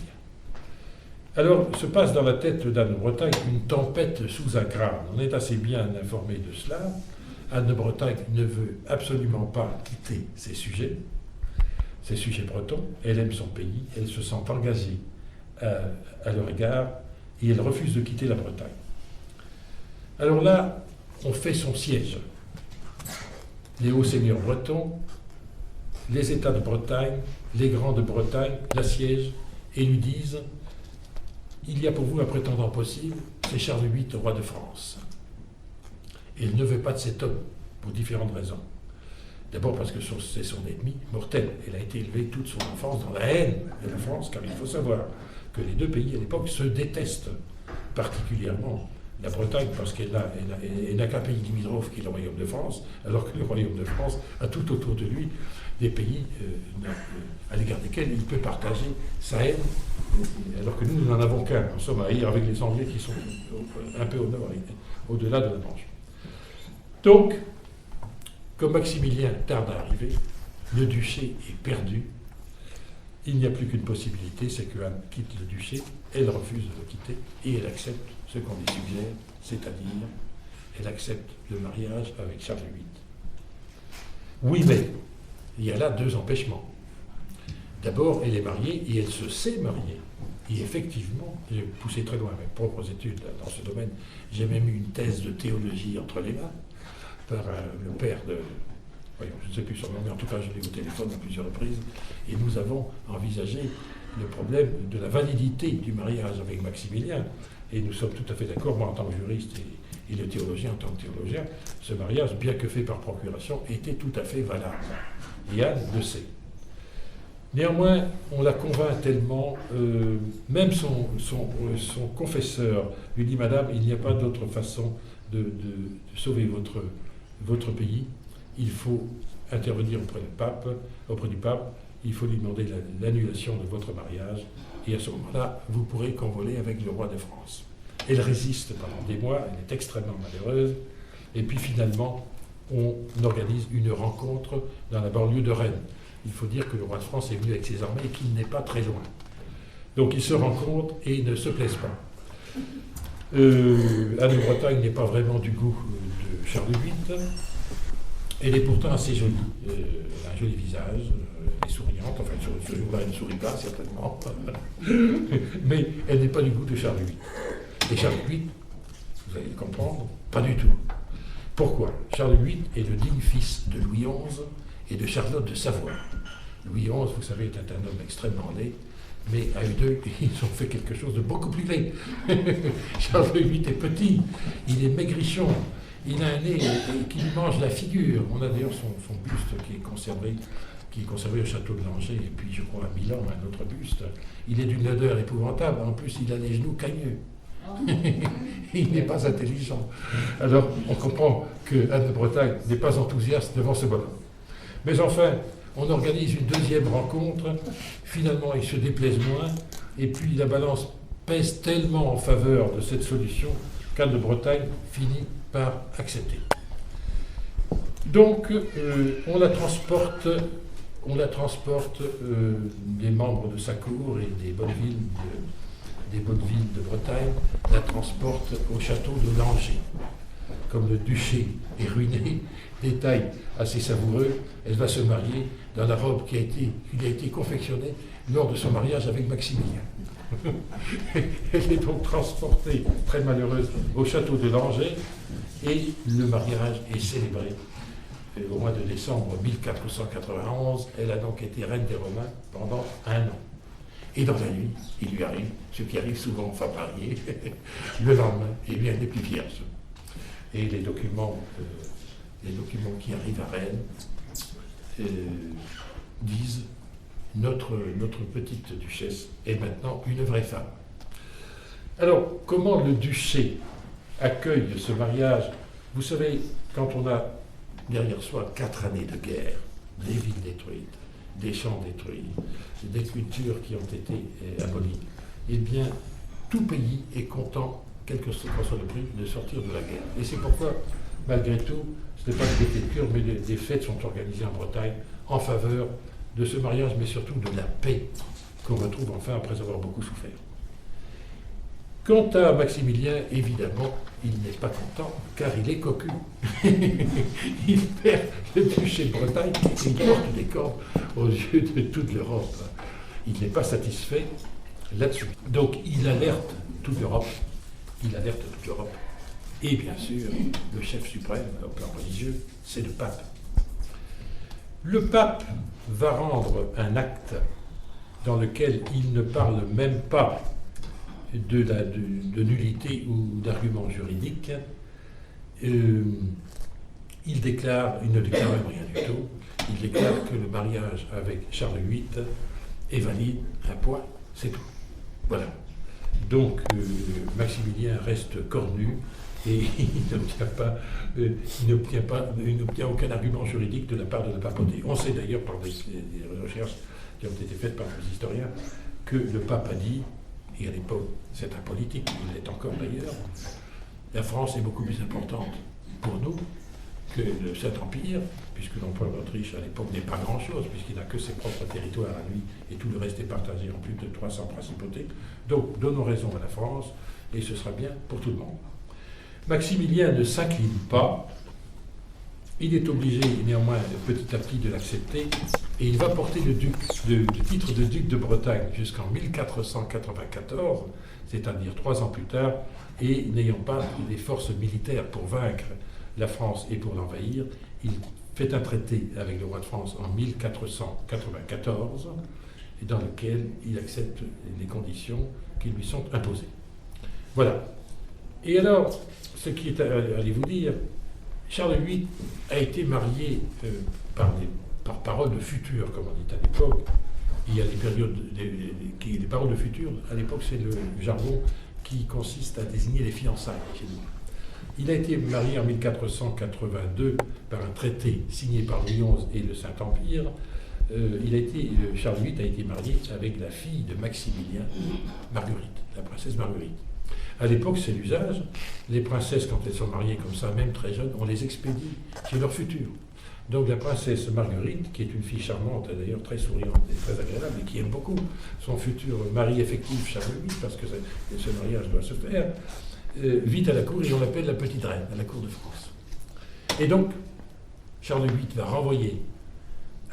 Speaker 3: Alors se passe dans la tête d'Anne de Bretagne une tempête sous un crâne. On est assez bien informé de cela. Anne de Bretagne ne veut absolument pas quitter ses sujets bretons. Elle aime son pays, elle se sent engagée à leur égard, et elle refuse de quitter la Bretagne. Alors là, on fait son siège. Les hauts seigneurs bretons, les États de Bretagne, les grands de Bretagne l'assiègent et lui disent « Il y a pour vous un prétendant possible, c'est Charles VIII, roi de France. » Et elle ne veut pas de cet homme, pour différentes raisons. D'abord parce que c'est son ennemi mortel. Elle a été élevée toute son enfance dans la haine de la France, car il faut savoir que les deux pays à l'époque se détestent particulièrement. La Bretagne, parce qu'elle n'a qu'un pays limitrophe qui est le Royaume de France, alors que le Royaume de France a tout autour de lui des pays à l'égard desquels il peut partager sa haine, alors que nous n'en avons qu'un. Nous sommes à haïr avec les Anglais qui sont un peu au nord, au-delà de la Manche. Donc, comme Maximilien tarde à arriver, le duché est perdu. Il n'y a plus qu'une possibilité, c'est qu'Anne quitte le duché. Elle refuse de le quitter et elle accepte ce qu'on lui suggère, c'est-à-dire elle accepte le mariage avec Charles VIII. Oui, mais il y a là deux empêchements. D'abord, elle est mariée et elle se sait mariée. Et effectivement, j'ai poussé très loin mes propres études dans ce domaine. J'ai même eu une thèse de théologie entre les mains par le père de... je ne sais plus son nom, mais en tout cas, je l'ai au téléphone à plusieurs reprises. Et nous avons envisagé le problème de la validité du mariage avec Maximilien. Et nous sommes tout à fait d'accord, moi en tant que juriste et le théologien en tant que théologien, ce mariage, bien que fait par procuration, était tout à fait valable. Et Anne le sait. Néanmoins, on la convainc tellement, même son confesseur lui dit « Madame, il n'y a pas d'autre façon de sauver votre pays. Il faut intervenir auprès du pape, il faut lui demander l'annulation de votre mariage, et à ce moment-là, vous pourrez convoler avec le roi de France. » Elle résiste pendant des mois, elle est extrêmement malheureuse, et puis finalement, on organise une rencontre dans la banlieue de Rennes. Il faut dire que le roi de France est venu avec ses armées et qu'il n'est pas très loin. Donc ils se rencontrent et ils ne se plaisent pas. Anne de Bretagne n'est pas vraiment du goût de Charles VIII. Elle est pourtant assez jolie. Elle a un joli visage, elle est souriante. Enfin, ce jour-là, elle ne sourit pas, certainement. Mais elle n'est pas du goût de Charles VIII. Et Charles VIII, vous allez le comprendre, pas du tout. Pourquoi? Charles VIII est le digne fils de Louis XI et de Charlotte de Savoie. Louis XI, vous savez, est un homme extrêmement laid, mais à eux deux, ils ont fait quelque chose de beaucoup plus laid. Charles VIII est petit, il est maigrichon, il a un nez qui lui mange la figure. On a d'ailleurs son buste qui est conservé au château de Langeais, et puis je crois à Milan, un autre buste. Il est d'une laideur épouvantable, en plus il a les genoux cagneux. Il n'est pas intelligent. Alors on comprend que Anne de Bretagne n'est pas enthousiaste devant ce bonhomme. Mais enfin, on organise une deuxième rencontre, finalement ils se déplaisent moins, et puis la balance pèse tellement en faveur de cette solution qu'Anne de Bretagne finit par accepter. Donc on la transporte, des membres de sa cour et des bonnes villes de Bretagne, la transportent au château de Langeais. Comme le duché est ruiné, détail assez savoureux, elle va se marier dans la robe qui a été confectionnée lors de son mariage avec Maximilien. Elle est donc transportée, très malheureuse, au château de Langeais, et le mariage est célébré au mois de décembre 1491. Elle a donc été reine des Romains pendant 1 an. Et dans la nuit, il lui arrive ce qui arrive souvent aux femmes mariées, le lendemain, eh bien, elle n'est plus vierge. Et les documents qui arrivent à Rennes disent notre petite duchesse est maintenant une vraie femme. Alors, comment le duché accueille ce mariage? Vous savez, quand on a derrière soi 4 années de guerre, des villes détruites, des champs détruits, des cultures qui ont été abolies, eh bien, tout pays est content, quel que soit le prix, de sortir de la guerre. Et c'est pourquoi, malgré tout, ce n'est pas des gaietés de cœur, mais des fêtes sont organisées en Bretagne en faveur de ce mariage, mais surtout de la paix qu'on retrouve enfin après avoir beaucoup souffert. Quant à Maximilien, évidemment, il n'est pas content, car il est cocu. Il perd le duché de Bretagne, il porte des cordes aux yeux de toute l'Europe. Il n'est pas satisfait là-dessus. Donc il alerte toute l'Europe. Et bien sûr, le chef suprême au plan religieux, c'est le pape. Le pape va rendre un acte dans lequel il ne parle même pas de nullité ou d'argument juridique. Il ne déclare même rien du tout. Il déclare que le mariage avec Charles VIII est valide, un point, c'est tout. Voilà. Donc Maximilien reste cornu et il n'obtient aucun argument juridique de la part de la papauté. On sait d'ailleurs par des recherches qui ont été faites par des historiens que le pape a dit, et à l'époque c'est un politique, il l'est encore d'ailleurs, la France est beaucoup plus importante pour nous que le Saint-Empire, puisque l'empereur d'Autriche à l'époque n'est pas grand-chose, puisqu'il n'a que ses propres territoires à lui, et tout le reste est partagé en plus de 300 principautés. Donc donnons raison à la France, et ce sera bien pour tout le monde. Maximilien ne s'incline pas, il est obligé néanmoins petit à petit de l'accepter, et il va porter le titre de duc de Bretagne jusqu'en 1494, c'est-à-dire 3 ans plus tard, et n'ayant pas les forces militaires pour vaincre la France et pour l'envahir, il fait un traité avec le roi de France en 1494, et dans lequel il accepte les conditions qui lui sont imposées. Voilà. Et alors, ce qui est, allez-vous dire, Charles VIII a été marié par parole de futur, comme on dit à l'époque. Il y a des périodes, des paroles de futur. À l'époque, c'est le jargon qui consiste à désigner les fiançailles chez nous. Il a été marié en 1482 par un traité signé par Louis XI et le Saint-Empire. Charles VIII a été marié avec la fille de Maximilien, Marguerite, la princesse Marguerite. À l'époque, c'est l'usage. Les princesses, quand elles sont mariées comme ça, même très jeunes, on les expédie chez leur futur. Donc la princesse Marguerite, qui est une fille charmante, d'ailleurs très souriante et très agréable, et qui aime beaucoup son futur mari effectif, Charles VIII, parce que ce mariage doit se faire, vit à la cour et on l'appelle la petite reine, à la cour de France. Et donc, Charles VIII va renvoyer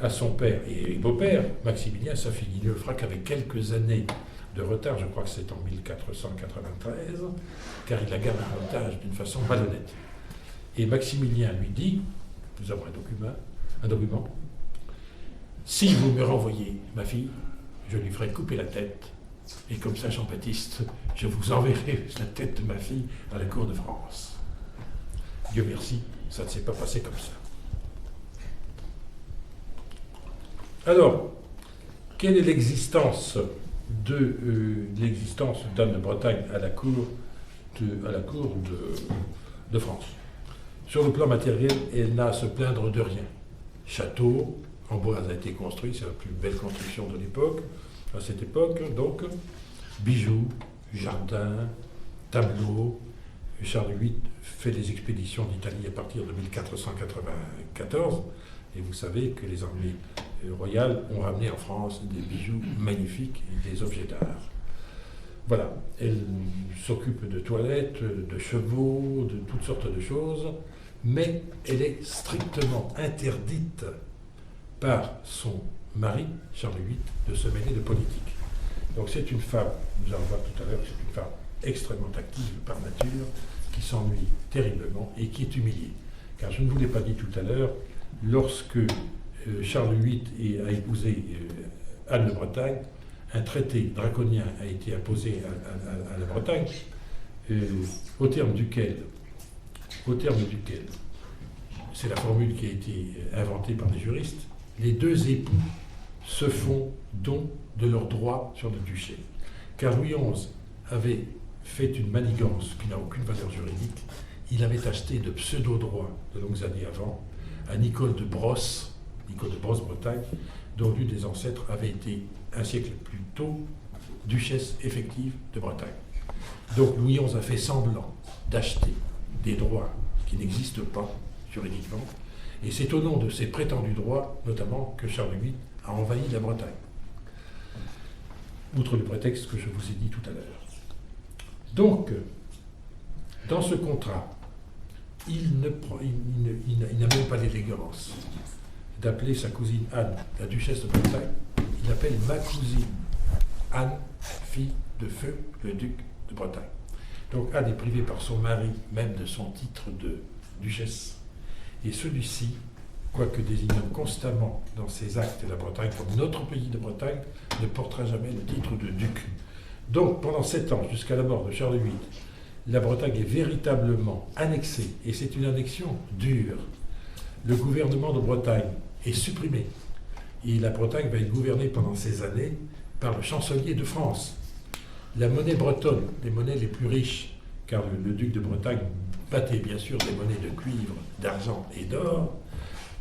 Speaker 3: à son père et beau-père, Maximilien, sa fille. Il ne le fera qu'avec quelques années de retard, je crois que c'est en 1493, car il la garde en otage d'une façon malhonnête. Et Maximilien lui dit, nous avons un document, si vous me renvoyez ma fille, je lui ferai couper la tête, et comme ça, Jean-Baptiste, je vous enverrai la tête de ma fille à la cour de France. Dieu merci, ça ne s'est pas passé comme ça. Alors, quelle est l'existence d'Anne de Bretagne à la cour de France? Sur le plan matériel, elle n'a à se plaindre de rien. Château, en bois a été construit, c'est la plus belle construction de l'époque, à cette époque, donc, bijoux, jardins, tableaux. Charles VIII fait des expéditions d'Italie à partir de 1494, et vous savez que les armées royales ont ramené en France des bijoux magnifiques et des objets d'art. Voilà, elle s'occupe de toilettes, de chevaux, de toutes sortes de choses, mais elle est strictement interdite par son mari, Charles VIII, de se mêler de politique. Donc c'est une femme, nous allons voir tout à l'heure, c'est une femme extrêmement active par nature, qui s'ennuie terriblement et qui est humiliée. Car je ne vous l'ai pas dit tout à l'heure, lorsque Charles VIII a épousé Anne de Bretagne, un traité draconien a été imposé à la Bretagne, au terme duquel, c'est la formule qui a été inventée par des juristes, les deux époux se font don de leurs droits sur le duché. Car Louis XI avait fait une manigance qui n'a aucune valeur juridique. Il avait acheté de pseudo-droits de longues années avant à Nicole de Brosse-Bretagne, dont l'une des ancêtres avait été un siècle plus tôt duchesse effective de Bretagne. Donc Louis XI a fait semblant d'acheter des droits qui n'existent pas juridiquement, et c'est au nom de ces prétendus droits, notamment, que Charles VIII a envahi la Bretagne. Outre le prétexte que je vous ai dit tout à l'heure. Donc, dans ce contrat, il n'a même pas l'élégance d'appeler sa cousine Anne, la duchesse de Bretagne. Il appelle ma cousine Anne, fille de feu le duc de Bretagne. Donc Anne est privée par son mari même de son titre de duchesse. Et celui-ci, quoique désignant constamment dans ses actes la Bretagne comme notre pays de Bretagne, ne portera jamais le titre de duc. Donc pendant 7 ans, jusqu'à la mort de Charles VIII, la Bretagne est véritablement annexée, et c'est une annexion dure. Le gouvernement de Bretagne est supprimé, et la Bretagne va être gouvernée pendant ces années par le chancelier de France. La monnaie bretonne, les monnaies les plus riches, car le duc de Bretagne battait bien sûr des monnaies de cuivre, d'argent et d'or,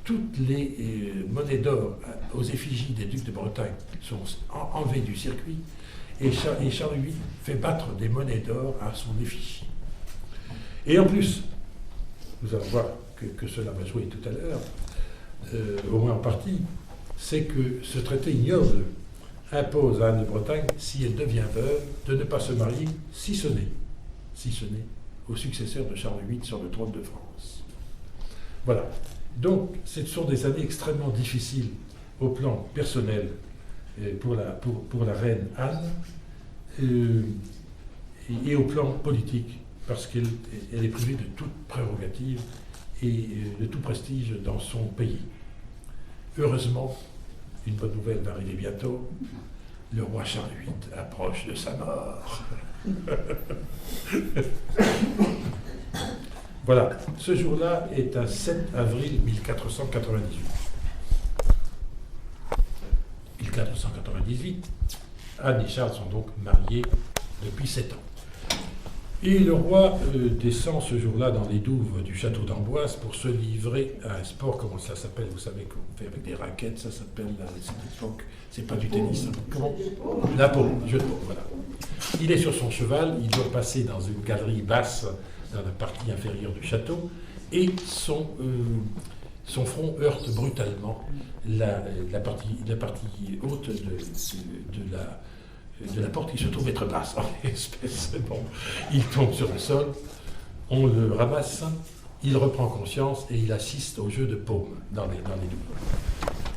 Speaker 3: toutes les monnaies d'or aux effigies des ducs de Bretagne sont enlevées du circuit, et Charles VIII fait battre des monnaies d'or à son effigie. Et en plus, nous allons voir que cela va jouer tout à l'heure, au moins en partie, c'est que ce traité ignoble impose à Anne de Bretagne, si elle devient veuve, de ne pas se marier, si ce n'est au successeur de Charles VIII sur le trône de France. Voilà. Donc, ce sont des années extrêmement difficiles au plan personnel pour la reine Anne et au plan politique, parce qu'elle est privée de toute prérogative et de tout prestige dans son pays. Heureusement, une bonne nouvelle va arriver bientôt, le roi Charles VIII approche de sa mort. Voilà, ce jour-là est un 7 avril 1498. 1498. XVIII. Anne et Charles sont donc mariés depuis 7 ans. Et le roi descend ce jour-là dans les douves du château d'Amboise pour se livrer à un sport, comment ça s'appelle, vous savez, qu'on fait avec des raquettes, ça s'appelle à cette époque, c'est pas du tennis, hein. Comment? La peau, jeu de peau, voilà. Il est sur son cheval, il doit passer dans une galerie basse, dans la partie inférieure du château, et son front heurte brutalement la partie haute de la porte qui se trouve être basse. En espèce, bon, il tombe sur le sol, on le ramasse, il reprend conscience et il assiste au jeu de paume dans les douves.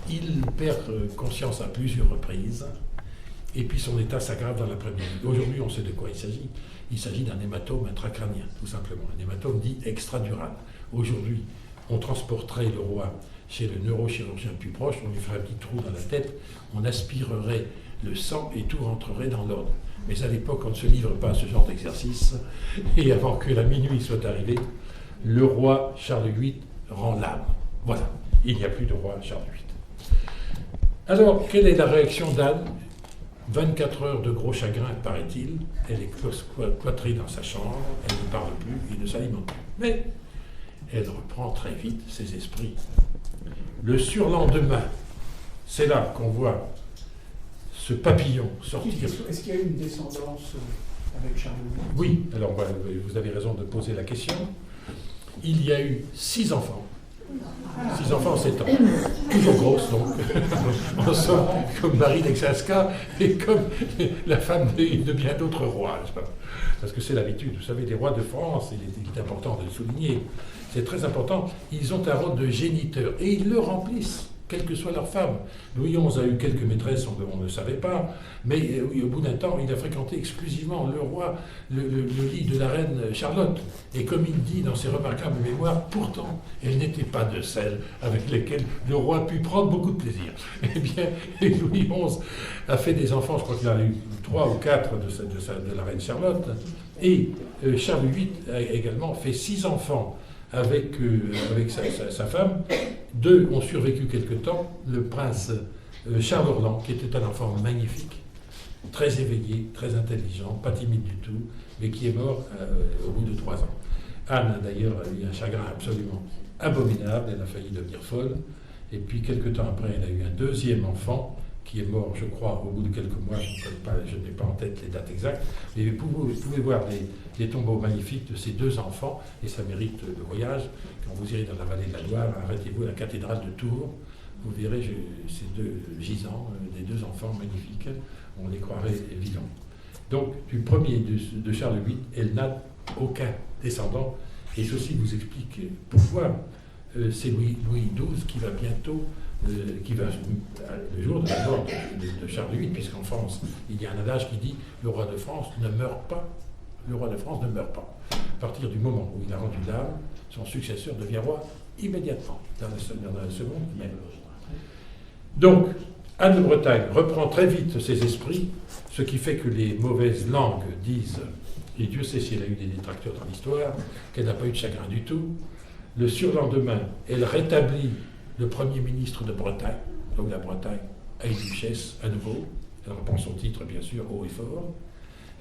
Speaker 3: Il perd conscience à plusieurs reprises et puis son état s'aggrave dans l'après-midi. Aujourd'hui, on sait de quoi il s'agit. Il s'agit d'un hématome intracrânien, tout simplement. Un hématome dit extradural. Aujourd'hui, on transporterait le roi chez le neurochirurgien le plus proche, on lui ferait un petit trou dans la tête, on aspirerait le sang et tout rentrerait dans l'ordre. Mais à l'époque, on ne se livre pas à ce genre d'exercice. Et avant que la minuit soit arrivée, le roi Charles VIII rend l'âme. Voilà, il n'y a plus de roi Charles VIII. Alors, quelle est la réaction d'Anne? 24 heures de gros chagrin, paraît-il. Elle est cloîtrée dans sa chambre, elle ne parle plus, il ne s'alimente plus. Mais elle reprend très vite ses esprits. Le surlendemain, c'est là qu'on voit ce papillon sortir.
Speaker 2: Est-ce qu'il y a eu une descendance avec Charles VIII?
Speaker 3: Oui, alors vous avez raison de poser la question. Il y a eu 6 enfants. 6 enfants en 7 ans. Toujours grosses, donc. En somme, comme Marie d'Exasca et comme la femme de bien d'autres rois, n'est-ce pas? Parce que c'est l'habitude. Vous savez, les rois de France, il est important de le souligner, c'est très important, ils ont un rôle de géniteur et ils le remplissent, quelle que soit leur femme. Louis XI a eu quelques maîtresses, on ne savait pas, mais au bout d'un temps, il a fréquenté exclusivement le roi, le lit de la reine Charlotte. Et comme il dit dans ses remarquables mémoires, pourtant, elle n'était pas de celles avec lesquelles le roi put prendre beaucoup de plaisir. Eh bien, Louis XI a fait des enfants, je crois qu'il en a eu 3 ou 4 de la reine Charlotte, et Charles VIII a également fait 6 enfants avec sa femme. 2 ont survécu quelque temps, le prince Charles Orlan, qui était un enfant magnifique, très éveillé, très intelligent, pas timide du tout, mais qui est mort au bout de 3 ans. Anne, d'ailleurs, a eu un chagrin absolument abominable, elle a failli devenir folle, et puis quelque temps après, elle a eu un 2e enfant, qui est mort, je crois, au bout de quelques mois, je n'ai pas en tête les dates exactes, mais vous pouvez voir les tombeaux magnifiques de ces 2 enfants, et ça mérite le voyage. Quand vous irez dans la vallée de la Loire, arrêtez-vous à la cathédrale de Tours, vous verrez ces 2 gisants, des 2 enfants magnifiques, on les croirait vivants. Donc, du premier de Charles VIII, elle n'a aucun descendant, et ceci vous explique pourquoi c'est Louis XII qui va bientôt le jour de la mort de Charles VIII, puisqu'en France, il y a un adage qui dit « le roi de France ne meurt pas ». Le roi de France ne meurt pas. À partir du moment où il a rendu l'âme, son successeur devient roi immédiatement, dans la seconde même. Donc, Anne de Bretagne reprend très vite ses esprits, ce qui fait que les mauvaises langues disent, et Dieu sait si elle a eu des détracteurs dans l'histoire, qu'elle n'a pas eu de chagrin du tout. Le surlendemain, elle rétablit le Premier ministre de Bretagne, donc la Bretagne a une duchesse à nouveau, elle reprend son titre bien sûr haut et fort,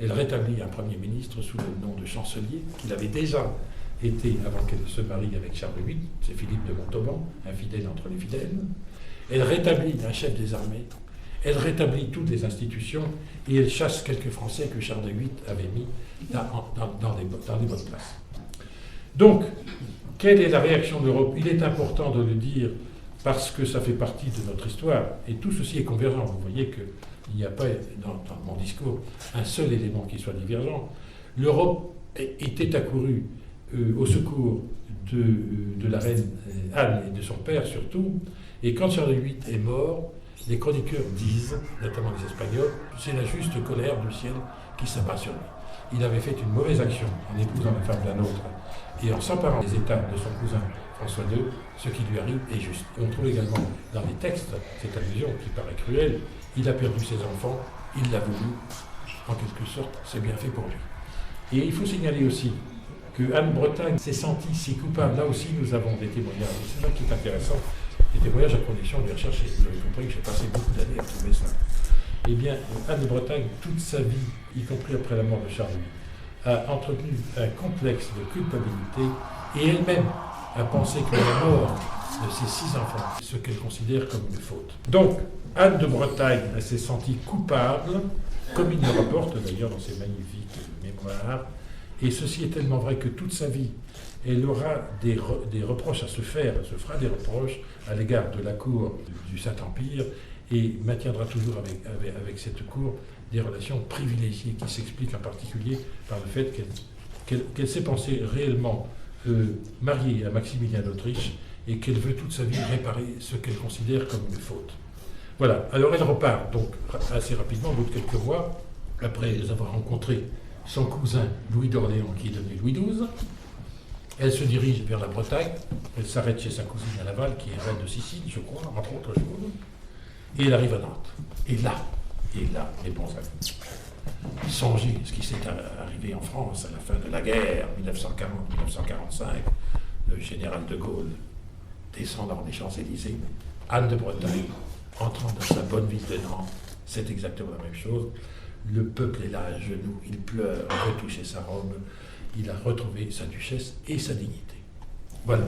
Speaker 3: elle rétablit un Premier ministre sous le nom de chancelier, qu'il avait déjà été avant qu'elle se marie avec Charles VIII, c'est Philippe de Montauban, un fidèle entre les fidèles, elle rétablit un chef des armées, elle rétablit toutes les institutions et elle chasse quelques Français que Charles VIII avait mis dans les bonnes places. Donc, quelle est la réaction de l'Europe? Il est important de le dire parce que ça fait partie de notre histoire et tout ceci est convergent. Vous voyez qu'il n'y a pas dans mon discours un seul élément qui soit divergent. L'Europe était accourue au secours de la reine Anne et de son père surtout, et quand Charles VIII est mort, les chroniqueurs disent, notamment les Espagnols, c'est la juste colère du ciel qui s'abat sur lui. Il avait fait une mauvaise action en épousant la femme d'un autre et en s'emparant des états de son cousin François II, ce qui lui arrive est juste. Et on trouve également dans les textes cette allusion qui paraît cruelle, il a perdu ses enfants, il l'a voulu, en quelque sorte, c'est bien fait pour lui. Et il faut signaler aussi que Anne-Bretagne s'est sentie si coupable. Là aussi, nous avons des témoignages, c'est ça qui est intéressant, des témoignages à condition de les rechercher. Vous avez compris que j'ai passé beaucoup d'années à trouver ça. Eh bien, Anne de Bretagne, toute sa vie, y compris après la mort de Charles VIII, a entretenu un complexe de culpabilité et elle-même a pensé que la mort de ses 6 enfants, ce qu'elle considère comme une faute. Donc, Anne de Bretagne s'est sentie coupable, comme il le rapporte d'ailleurs dans ses magnifiques mémoires, et ceci est tellement vrai que toute sa vie, elle aura des reproches à se faire, elle se fera des reproches à l'égard de la cour du Saint-Empire, et maintiendra toujours avec cette cour des relations privilégiées qui s'expliquent en particulier par le fait qu'elle s'est pensée réellement mariée à Maximilien d'Autriche et qu'elle veut toute sa vie réparer ce qu'elle considère comme une faute. Voilà, alors elle repart donc assez rapidement, au bout de quelques mois, après avoir rencontré son cousin Louis d'Orléans qui est devenu Louis XII. Elle se dirige vers la Bretagne, elle s'arrête chez sa cousine à Laval qui est reine de Sicile, je crois, entre autres choses. Et elle arrive à Nantes. Et là, mes bons amis, songez ce qui s'est arrivé en France à la fin de la guerre, 1940-1945, le général de Gaulle descendant des Champs-Élysées, Anne de Bretagne, entrant dans sa bonne ville de Nantes, c'est exactement la même chose. Le peuple est là à genoux, il pleure, retouché sa robe, il a retrouvé sa duchesse et sa dignité. Voilà.